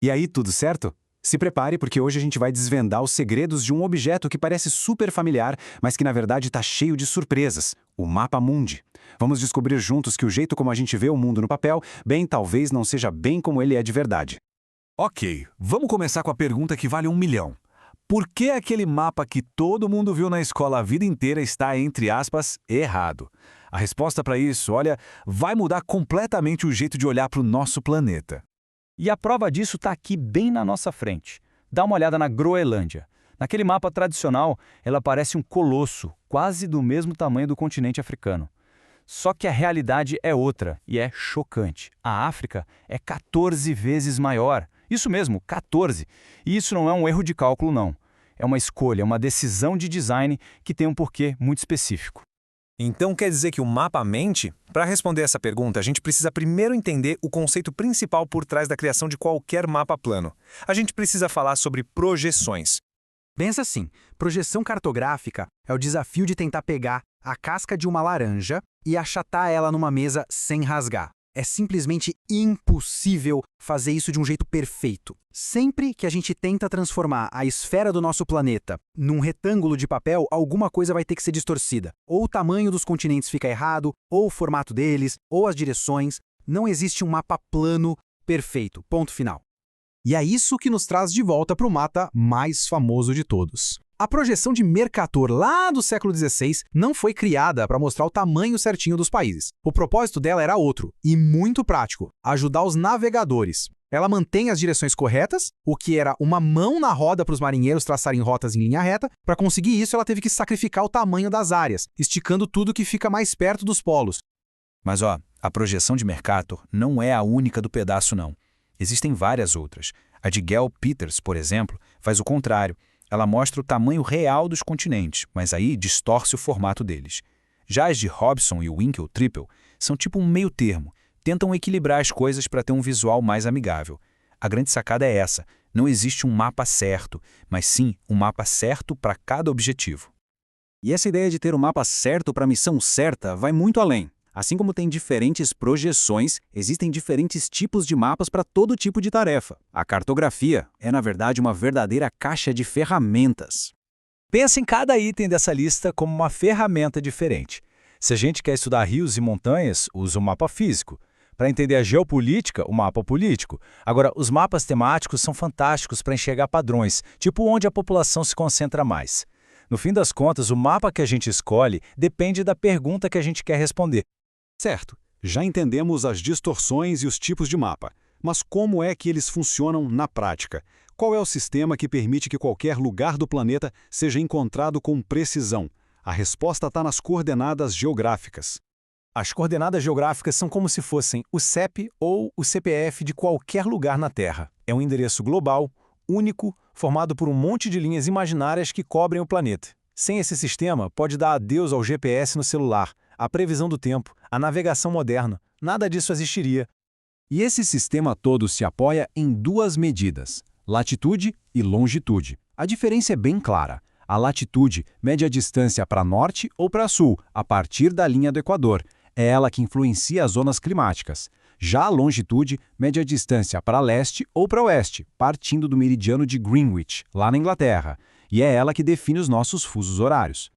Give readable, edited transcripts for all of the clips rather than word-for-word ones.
E aí, tudo certo? Se prepare porque hoje a gente vai desvendar os segredos de um objeto que parece super familiar, mas que na verdade está cheio de surpresas, o Mapa Mundi. Vamos descobrir juntos que o jeito como a gente vê o mundo no papel, bem, talvez não seja bem como ele é de verdade. Ok, vamos começar com a pergunta que vale 1 milhão. Por que aquele mapa que todo mundo viu na escola a vida inteira está, entre aspas, errado? A resposta para isso, olha, vai mudar completamente o jeito de olhar para o nosso planeta. E a prova disso está aqui bem na nossa frente. Dá uma olhada na Groenlândia. Naquele mapa tradicional, ela parece um colosso, quase do mesmo tamanho do continente africano. Só que a realidade é outra e é chocante. A África é 14 vezes maior. Isso mesmo, 14. E isso não é um erro de cálculo, não. É uma escolha, uma decisão de design que tem um porquê muito específico. Então quer dizer que o mapa mente? Para responder essa pergunta, a gente precisa primeiro entender o conceito principal por trás da criação de qualquer mapa plano. A gente precisa falar sobre projeções. Pensa assim, projeção cartográfica é o desafio de tentar pegar a casca de uma laranja e achatar ela numa mesa sem rasgar. É simplesmente impossível fazer isso de um jeito perfeito. Sempre que a gente tenta transformar a esfera do nosso planeta num retângulo de papel, alguma coisa vai ter que ser distorcida. Ou o tamanho dos continentes fica errado, ou o formato deles, ou as direções. Não existe um mapa plano perfeito. Ponto final. E é isso que nos traz de volta para o mapa mais famoso de todos. A projeção de Mercator lá do século XVI não foi criada para mostrar o tamanho certinho dos países. O propósito dela era outro, e muito prático: ajudar os navegadores. Ela mantém as direções corretas, o que era uma mão na roda para os marinheiros traçarem rotas em linha reta. Para conseguir isso, ela teve que sacrificar o tamanho das áreas, esticando tudo que fica mais perto dos polos. Mas a projeção de Mercator não é a única do pedaço, não. Existem várias outras. A de Gale Peters, por exemplo, faz o contrário. Ela mostra o tamanho real dos continentes, mas aí distorce o formato deles. Já as de Hobson e Winkel-Trippel são tipo um meio termo, tentam equilibrar as coisas para ter um visual mais amigável. A grande sacada é essa: não existe um mapa certo, mas sim um mapa certo para cada objetivo. E essa ideia de ter o mapa certo para a missão certa vai muito além. Assim como tem diferentes projeções, existem diferentes tipos de mapas para todo tipo de tarefa. A cartografia é, na verdade, uma verdadeira caixa de ferramentas. Pensa em cada item dessa lista como uma ferramenta diferente. Se a gente quer estudar rios e montanhas, usa o mapa físico. Para entender a geopolítica, o mapa político. Agora, os mapas temáticos são fantásticos para enxergar padrões, tipo onde a população se concentra mais. No fim das contas, o mapa que a gente escolhe depende da pergunta que a gente quer responder. Certo, já entendemos as distorções e os tipos de mapa. Mas como é que eles funcionam na prática? Qual é o sistema que permite que qualquer lugar do planeta seja encontrado com precisão? A resposta está nas coordenadas geográficas. As coordenadas geográficas são como se fossem o CEP ou o CPF de qualquer lugar na Terra. É um endereço global, único, formado por um monte de linhas imaginárias que cobrem o planeta. Sem esse sistema, pode dar adeus ao GPS no celular, a previsão do tempo, a navegação moderna. Nada disso existiria. E esse sistema todo se apoia em duas medidas: latitude e longitude. A diferença é bem clara. A latitude mede a distância para norte ou para sul, a partir da linha do Equador. É ela que influencia as zonas climáticas. Já a longitude mede a distância para leste ou para oeste, partindo do meridiano de Greenwich, lá na Inglaterra. E é ela que define os nossos fusos horários.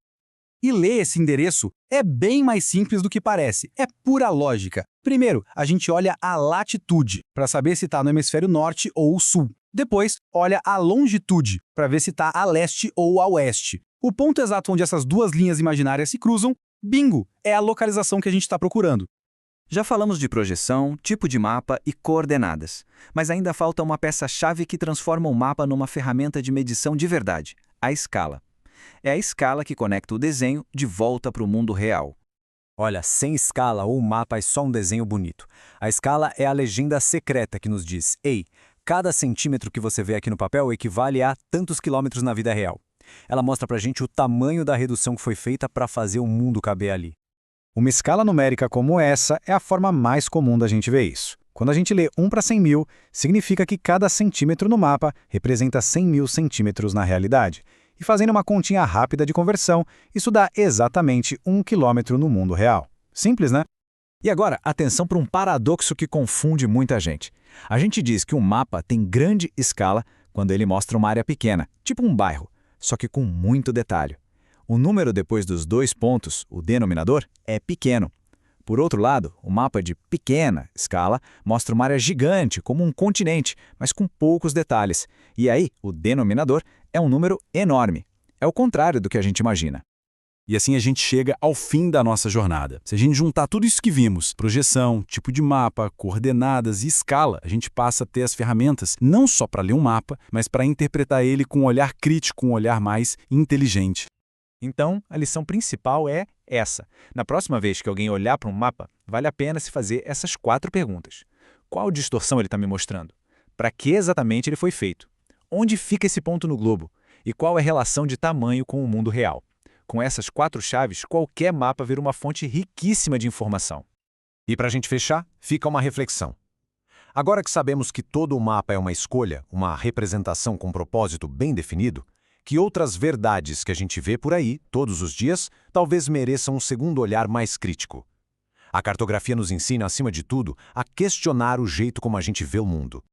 E ler esse endereço é bem mais simples do que parece. É pura lógica. Primeiro, a gente olha a latitude, para saber se está no hemisfério norte ou sul. Depois, olha a longitude, para ver se está a leste ou a oeste. O ponto exato onde essas duas linhas imaginárias se cruzam, bingo, é a localização que a gente está procurando. Já falamos de projeção, tipo de mapa e coordenadas. Mas ainda falta uma peça-chave que transforma o mapa numa ferramenta de medição de verdade: a escala. É a escala que conecta o desenho de volta para o mundo real. Olha, sem escala, o mapa é só um desenho bonito. A escala é a legenda secreta que nos diz: ei, cada centímetro que você vê aqui no papel equivale a tantos quilômetros na vida real. Ela mostra pra gente o tamanho da redução que foi feita para fazer o mundo caber ali. Uma escala numérica como essa é a forma mais comum da gente ver isso. Quando a gente lê 1 para 100 mil, significa que cada centímetro no mapa representa 100 mil centímetros na realidade. E fazendo uma continha rápida de conversão, isso dá exatamente 1 quilômetro no mundo real. Simples, né? E agora, atenção para um paradoxo que confunde muita gente. A gente diz que um mapa tem grande escala quando ele mostra uma área pequena, tipo um bairro, só que com muito detalhe. O número depois dos 2 pontos, o denominador, é pequeno. Por outro lado, o mapa de pequena escala mostra uma área gigante, como um continente, mas com poucos detalhes. E aí, o denominador é um número enorme. É o contrário do que a gente imagina. E assim a gente chega ao fim da nossa jornada. Se a gente juntar tudo isso que vimos, projeção, tipo de mapa, coordenadas e escala, a gente passa a ter as ferramentas não só para ler um mapa, mas para interpretar ele com um olhar crítico, um olhar mais inteligente. Então, a lição principal é essa. Na próxima vez que alguém olhar para um mapa, vale a pena se fazer essas 4 perguntas. Qual distorção ele está me mostrando? Para que exatamente ele foi feito? Onde fica esse ponto no globo? E qual é a relação de tamanho com o mundo real? Com essas 4 chaves, qualquer mapa vira uma fonte riquíssima de informação. E para a gente fechar, fica uma reflexão. Agora que sabemos que todo o mapa é uma escolha, uma representação com propósito bem definido, que outras verdades que a gente vê por aí, todos os dias, talvez mereçam um segundo olhar mais crítico? A cartografia nos ensina, acima de tudo, a questionar o jeito como a gente vê o mundo.